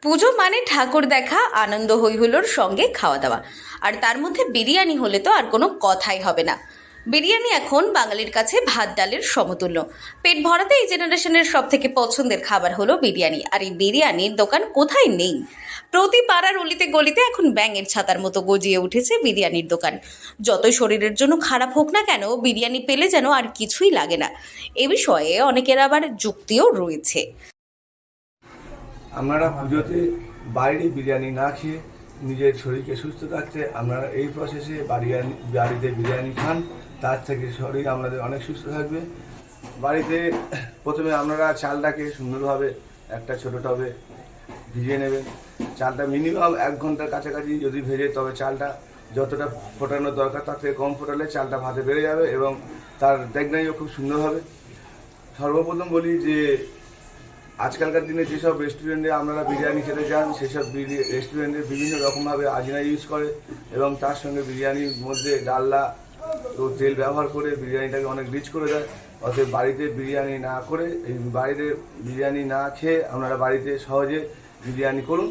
পুজো মানে ঠাকুর দেখা, আনন্দ হৈহুল্লোর সঙ্গে খাওয়া দাওয়া, আর তার মধ্যে বিরিয়ানি হলে তো আর কোনো কথাই হবে না। বিরিয়ানি এখন বাঙালির কাছে ভাত ডালের সমতুল্য। পেট ভরাতে এই জেনারেশনের সব থেকে পছন্দের খাবার হলো বিরিয়ানি, আর এই বিরিয়ানির দোকান কোথায় নেই। প্রতি পাড়ার অলিতে গলিতে এখন ব্যাঙের ছাতার মতো গজিয়ে উঠেছে বিরিয়ানির দোকান। যতই শরীরের জন্য খারাপ হোক না কেন, বিরিয়ানি পেলে যেন আর কিছুই লাগে না। এ বিষয়ে অনেকের আবার যুক্তিও রয়েছে। আপনারা পুজোতে বাইরে বিরিয়ানি না খেয়ে নিজের শরীরকে সুস্থ রাখতে আপনারা এই প্রসেসে বাড়িতে বিরিয়ানি খান, তার থেকে শরীর আমাদের অনেক সুস্থ থাকবে। বাড়িতে প্রথমে আপনারা চালটাকে সুন্দরভাবে একটা ছোটো টবে ভিজিয়ে নেবেন। চালটা মিনিমাম 1 ঘন্টার কাছাকাছি যদি ভেজে, তবে চালটা যতটা ফোটানোর দরকার তার থেকে কম ফোটালে চালটা ভাতে বেড়ে যাবে এবং তার দেখনাইও খুব সুন্দর হবে। সর্বপ্রথম বলি যে আজকালকার দিনে যেসব রেস্টুরেন্টে আপনারা বিরিয়ানি খেতে যান, সেসব রেস্টুরেন্টে বিভিন্ন রকমভাবে আজিনা ইউজ করে এবং তার সঙ্গে বিরিয়ানির মধ্যে ডালনা ও তেল ব্যবহার করে বিরিয়ানিটাকে অনেক রিচ করে দেয়। অতএব বাড়িতে বিরিয়ানি না করে, বাইরে বিরিয়ানি না খেয়ে আপনারা বাড়িতে সহজে বিরিয়ানি করুন।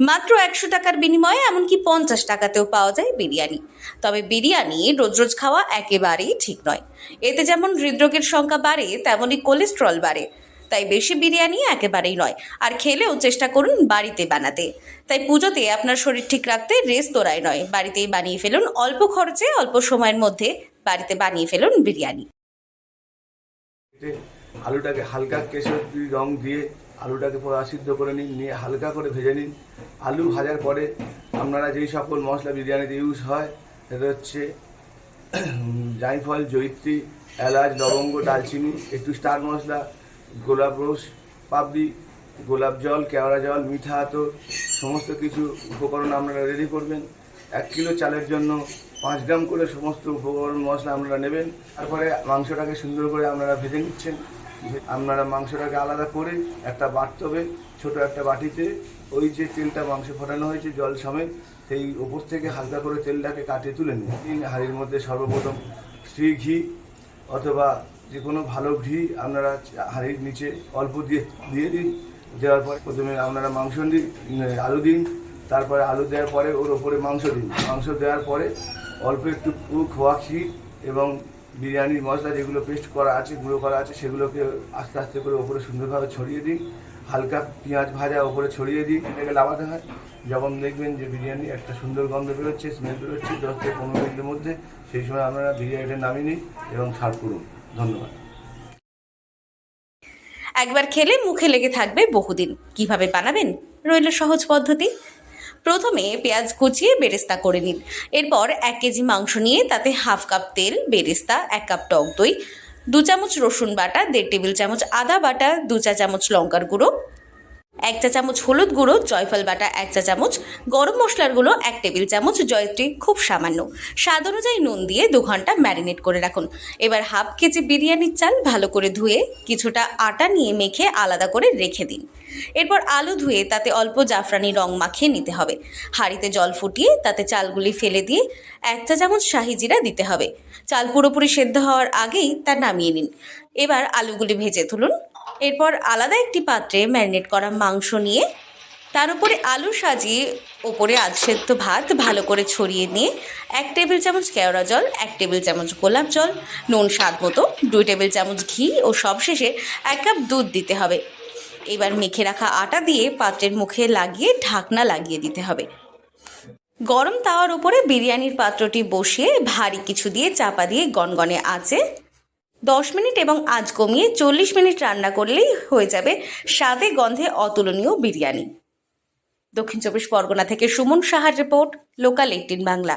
মাত্র 100 টাকার বিনিময়ে এমনকি 50 টাকাতেও পাওয়া যায় বিরিয়ানি। তবে বিরিয়ানি রোজ রোজ খাওয়া একেবারেই ঠিক নয়। এতে যেমন হৃদরোগের সংখ্যা বাড়ে, তেমনই কোলেস্ট্রল বাড়ে। তাই বেশি বিরিয়ানি একেবারেই নয়, আর খেলেও চেষ্টা করুন বাড়িতে বানাতে। তাই পুজোতে আপনার শরীর ঠিক রাখতে রেস্তোরাঁয় নয়, বাড়িতেই বানিয়ে ফেলুন। অল্প খরচে অল্প সময়ের মধ্যে বাড়িতে বানিয়ে ফেলুন বিরিয়ানি। আলুটাকে হালকা কেশরি রং দিয়ে আলুটাকে পুরো সিদ্ধ করে নিয়ে হালকা করে ভেজে নিন। আলু ভাজার পরে আপনারা যেই সকল মশলা বিরিয়ানিতে ইউজ হয়, সেটা হচ্ছে জায়ফল, জয়িত্রী, এলাচ, লবঙ্গ, দালচিনি, একটু স্টার মশলা, গোলাপ রোস, পাপড়ি, গোলাপ জল, কেওড়া জল, মিঠা আতর, সমস্ত কিছু উপকরণ আপনারা রেডি করবেন। 1 কিলো চালের জন্য 5 গ্রাম করে সমস্ত উপকরণ মশলা আপনারা নেবেন। তারপরে মাংসটাকে সুন্দর করে আপনারা ভেজে নিচ্ছেন। আপনারা মাংসটাকে আলাদা করে একটা বাটতবে, ছোট একটা বাটিতে ওই যে তেলটা মাংস ফোটানো হয়েছে জল সমেত, সেই ওপর থেকে হালকা করে তেলটাকে কাটিয়ে তুলে নিন। হাঁড়ির মধ্যে সর্বপ্রথম শ্রী ঘি অথবা যে কোনো ভালো ঘি আপনারা হাঁড়ির নিচে অল্প দিয়ে দিন। দেওয়ার পরে প্রথমে আপনারা আলু দিন, তারপরে আলু দেওয়ার পরে ওর ওপরে মাংস দিন। মাংস দেওয়ার পরে অল্প একটু খোয়া ক্ষীর এবং বিরিয়ানির মশলা যেগুলো পেস্ট করা আছে, গুঁড়ো করা আছে, সেগুলোকে আস্তে আস্তে করে ওপরে সুন্দরভাবে ছড়িয়ে দিন। হালকা পেঁয়াজ ভাজা ওপরে ছড়িয়ে দিন। এটাকে লাগাতে হয়। যখন দেখবেন যে বিরিয়ানি একটা সুন্দর গন্ধ বেরোচ্ছে, স্মেল বেরোচ্ছে 10 থেকে 15 মিনিটের মধ্যে, সেই সময় আপনারা বিরিয়ানিটা নামিয়ে নিন এবং সার্ভ করুন। ধন্যবাদ। একবার খেলে মুখে লেগে থাকবে বহুদিন। কিভাবে বানাবেন? রইল সহজ পদ্ধতি। প্রথমে পেঁয়াজ কুচিয়ে বেরেস্তা করে নিন। এরপর 1 কেজি মাংস নিয়ে তাতে 1/2 কাপ তেল, বেরেস্তা, 1 কাপ টক দই, 2 চামচ রসুন বাটা, 1.5 টেবিল চামচ আদা বাটা, 2 চা চামচ লঙ্কার গুঁড়ো, 1 চা চামচ হলুদ গুঁড়ো, জয়ফল বাটা 1 চা চামচ, গরম মশলার গুঁড়ো 1 টেবিল চামচ, জয়ত্রী খুব সামান্য, স্বাদ অনুযায়ী নুন দিয়ে 2 ঘন্টা ম্যারিনেট করে রাখুন। এবার 1/2 কেজি বিরিয়ানির চাল ভালো করে ধুয়ে কিছুটা আটা নিয়ে মেখে আলাদা করে রেখে দিন। এরপর আলু ধুয়ে তাতে অল্প জাফরানি রং মাখিয়ে নিতে হবে। হাঁড়িতে জল ফুটিয়ে তাতে চালগুলি ফেলে দিয়ে 1 চা চামচ শাহি জিরা দিতে হবে। চাল পুরোপুরি সেদ্ধ হওয়ার আগেই তা নামিয়ে নিন। এবার আলুগুলি ভেজে তুলুন। এরপর আলাদা একটি পাত্রে ম্যারিনেট করা মাংস নিয়ে তার উপরে আলু সাজিয়ে ওপরে সেদ্ধ ভাত ভালো করে ছড়িয়ে নিয়ে 1 টেবিল চামচ কেওড়া জল, 1 টেবিল চামচ গোলাপ জল, নুন স্বাদ মতো, 2 টেবিল চামচ ঘি ও সবশেষে 1 কাপ দুধ দিতে হবে। এবার মেখে রাখা আটা দিয়ে পাত্রের মুখে লাগিয়ে ঢাকনা লাগিয়ে দিতে হবে। গরম তাওয়ার উপরে বিরিয়ানির পাত্রটি বসিয়ে ভারী কিছু দিয়ে চাপা দিয়ে গনগনে আঁচে 10 মিনিট এবং আঁচ কমিয়ে 40 মিনিট রান্না করলেই হয়ে যাবে স্বাদে গন্ধে অতুলনীয় বিরিয়ানি। দক্ষিণ 24 পরগনা থেকে সুমন সাহার রিপোর্ট, লোকাল 18 বাংলা।